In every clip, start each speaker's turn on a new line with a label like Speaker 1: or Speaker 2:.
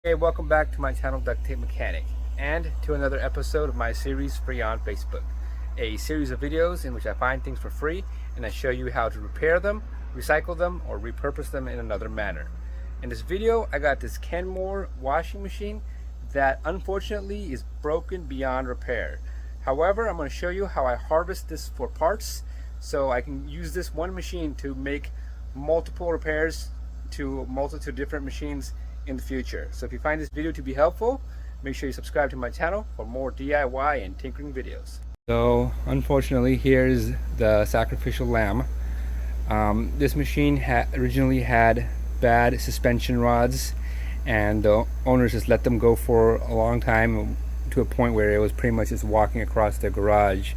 Speaker 1: Hey, welcome back to my channel Duct Tape Mechanic and to another episode of my series Free on Facebook, a series of videos in which I find things for free and I show you how to repair them, recycle them, or repurpose them in another manner. In this video I got this Kenmore washing machine that unfortunately is broken beyond repair. However, I'm going to show you how I harvest this for parts so I can use this one machine to make multiple repairs to a multitude of different machines in the future. So if you find this video to be helpful, make sure you subscribe to my channel for more DIY and tinkering videos. So unfortunately, here's the sacrificial lamb. This machine originally had bad suspension rods, and the owners just let them go for a long time to a point where it was pretty much just walking across the garage.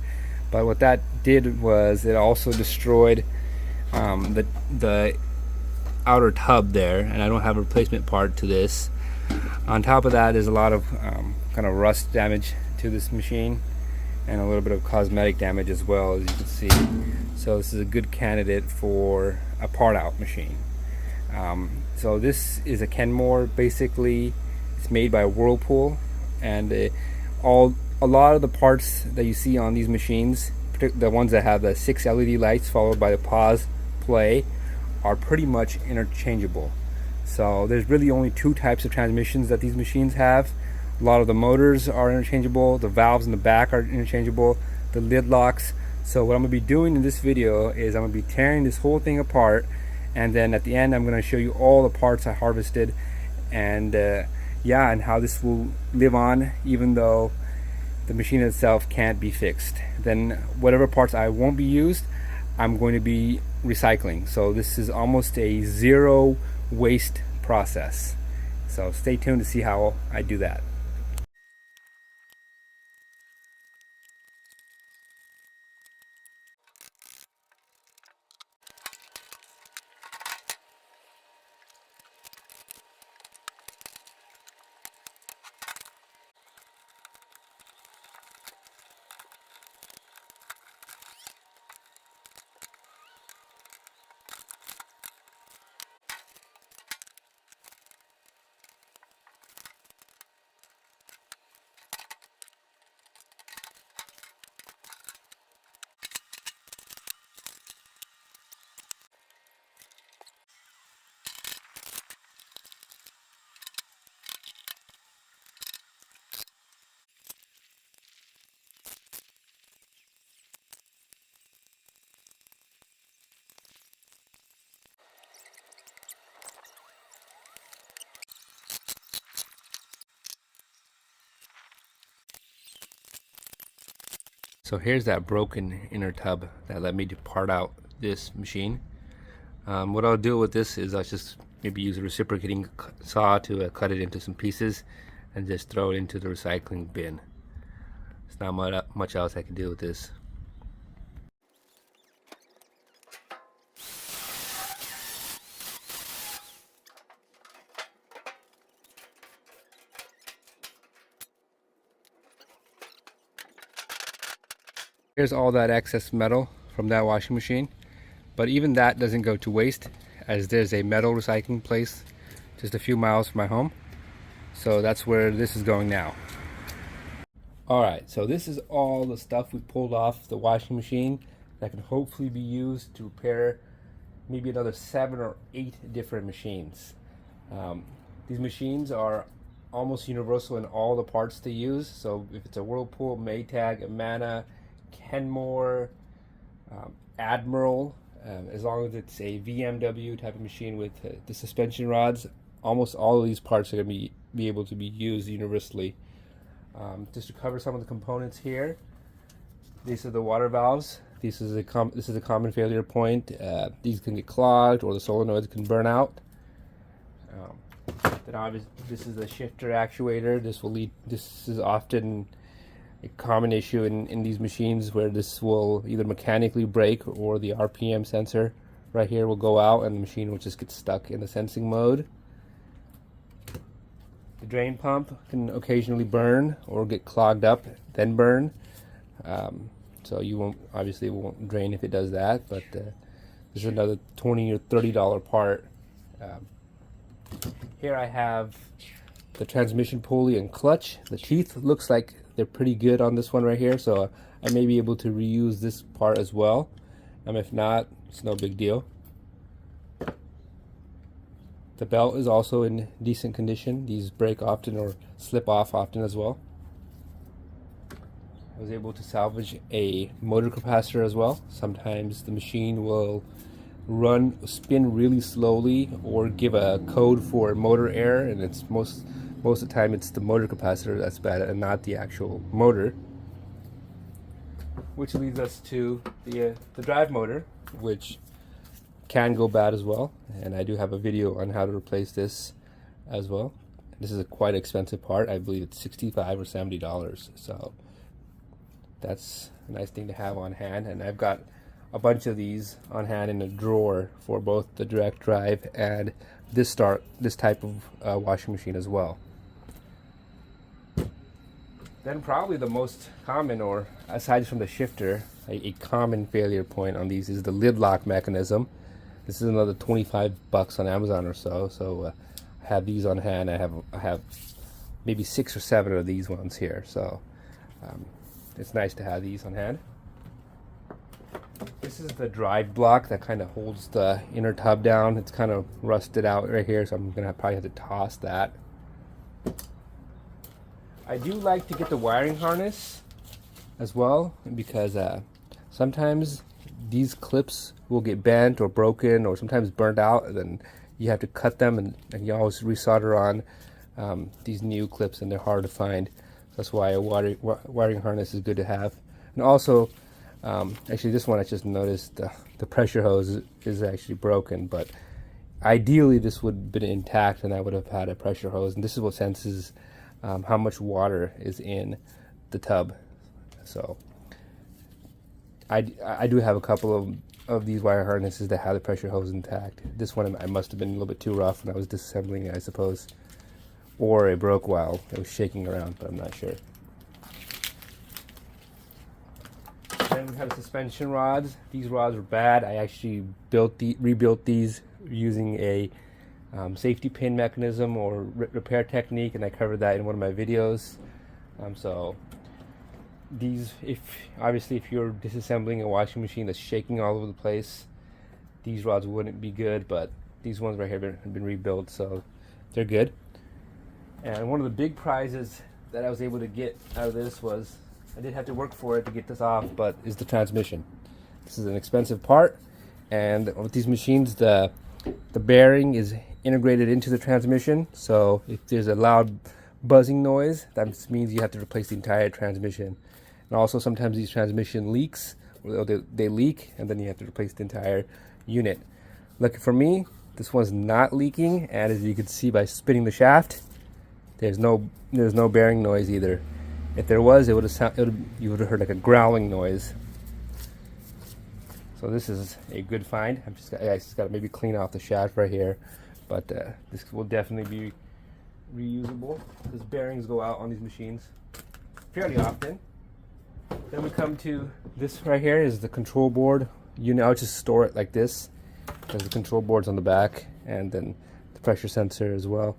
Speaker 1: But what that did was it also destroyed the outer tub there, and I don't have a replacement part to this. On top of that, there's a lot of kind of rust damage to this machine and a little bit of cosmetic damage as well, as you can see. So this is a good candidate for a part out machine. So this is a Kenmore. Basically it's made by Whirlpool, and a lot of the parts that you see on these machines, the ones that have the 6 LED lights followed by the pause play, are pretty much interchangeable. So there's really only 2 types of transmissions that these machines have. A lot of the motors are interchangeable, the valves in the back are interchangeable, the lid locks. So what I'm going to be doing in this video is I'm going to be tearing this whole thing apart, and then at the end I'm going to show you all the parts I harvested, and and how this will live on even though the machine itself can't be fixed. Then whatever parts I won't be used, I'm going to be recycling. So this is almost a zero waste process. So stay tuned to see how I do that. So here's that broken inner tub that led me to part out this machine. What I'll do with this is I'll just maybe use a reciprocating saw to cut it into some pieces and just throw it into the recycling bin. There's not much else I can do with this. Here's all that excess metal from that washing machine, but even that doesn't go to waste, as there's a metal recycling place just a few miles from my home. So that's where this is going now. Alright, so this is all the stuff we pulled off the washing machine that can hopefully be used to repair maybe another 7 or 8 different machines. These machines are almost universal in all the parts they use. So if it's a Whirlpool, Maytag, Amana, Kenmore, Admiral, as long as it's a VMW type of machine with the suspension rods, almost all of these parts are going to be able to be used universally. Just to cover some of the components here, these are the water valves. This is a common failure point. These can get clogged, or the solenoids can burn out. Then obviously this is the shifter actuator. This is often a common issue in these machines, where this will either mechanically break or the RPM sensor right here will go out and the machine will just get stuck in the sensing mode. The drain pump can occasionally burn or get clogged up, then burn. So you won't drain if it does that, but there's another $20 or $30 part. Here I have the transmission pulley and clutch. The teeth looks like they're pretty good on this one right here, so I may be able to reuse this part as well. If not, it's no big deal. The belt is also in decent condition. These break often or slip off often as well. I was able to salvage a motor capacitor as well. Sometimes the machine will spin really slowly or give a code for motor error, and it's most of the time it's the motor capacitor that's bad and not the actual motor. Which leads us to the drive motor, which can go bad as well, and I do have a video on how to replace this as well. This is a quite expensive part. I believe it's $65 or $70, so that's a nice thing to have on hand. And I've got a bunch of these on hand in a drawer for both the direct drive and this type of washing machine as well. Then probably the most common, or aside from the shifter, a common failure point on these is the lid lock mechanism. This is another $25 on Amazon or so. So I have these on hand. I have maybe 6 or 7 of these ones here. So it's nice to have these on hand. This is the drive block that kind of holds the inner tub down. It's kind of rusted out right here, so I'm gonna probably have to toss that. I do like to get the wiring harness as well, because sometimes these clips will get bent or broken or sometimes burnt out, and then you have to cut them, and you always resolder on these new clips, and they're hard to find. That's why a wiring harness is good to have. And also, actually this one I just noticed the pressure hose is actually broken, but ideally this would have been intact and I would have had a pressure hose, and this is what senses how much water is in the tub. So I do have a couple of these wire harnesses that have the pressure hose intact. This one I must have been a little bit too rough when I was disassembling it, I suppose, or it broke while it was shaking around, but I'm not sure. Then we have suspension rods. These rods were bad. I actually rebuilt these using a safety pin mechanism or repair technique, and I covered that in one of my videos. So these, if you're disassembling a washing machine that's shaking all over the place, these rods wouldn't be good, but these ones right here have been rebuilt, so they're good. And one of the big prizes that I was able to get out of this was, I did have to work for it to get this off, but is the transmission. This is an expensive part, and with these machines the bearing is integrated into the transmission, so if there's a loud buzzing noise, that means you have to replace the entire transmission. And also sometimes these transmission leaks, or they leak, and then you have to replace the entire unit. Lucky for me, this one's not leaking, and as you can see by spinning the shaft, there's no bearing noise either. If there was, you would have heard like a growling noise. So this is a good find. I just got to maybe clean off the shaft right here, but this will definitely be reusable, because bearings go out on these machines fairly often. Then we come to this right here is the control board unit. I'll just store it like this. There's the control board's on the back, and then the pressure sensor as well,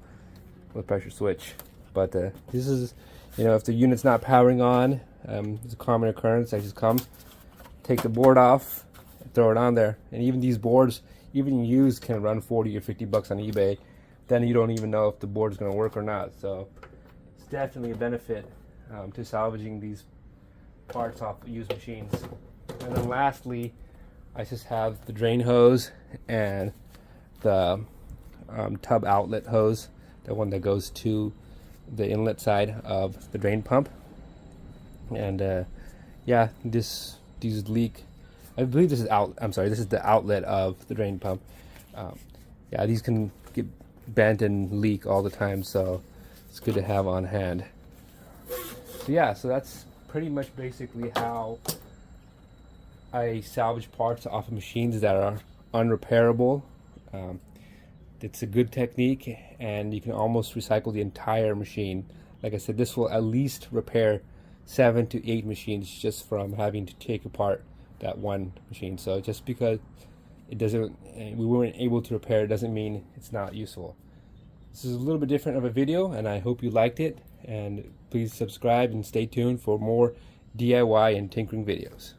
Speaker 1: with pressure switch. But this is, if the unit's not powering on, it's a common occurrence. I just take the board off, throw it on there, and even these boards, even used, can run $40 or $50 on eBay. Then you don't even know if the board is going to work or not. So it's definitely a benefit to salvaging these parts off used machines. And then lastly, I just have the drain hose and the tub outlet hose, the one that goes to the inlet side of the drain pump. And yeah, these leak. I believe this is this is the outlet of the drain pump. Yeah, these can get bent and leak all the time, so it's good to have on hand. So yeah, so that's pretty much basically how I salvage parts off of machines that are unrepairable. It's a good technique, and you can almost recycle the entire machine. Like I said, this will at least repair 7 to 8 machines just from having to take apart that one machine. So just because we weren't able to repair it doesn't mean it's not useful. This is a little bit different of a video, and I hope you liked it. And please subscribe and stay tuned for more DIY and tinkering videos.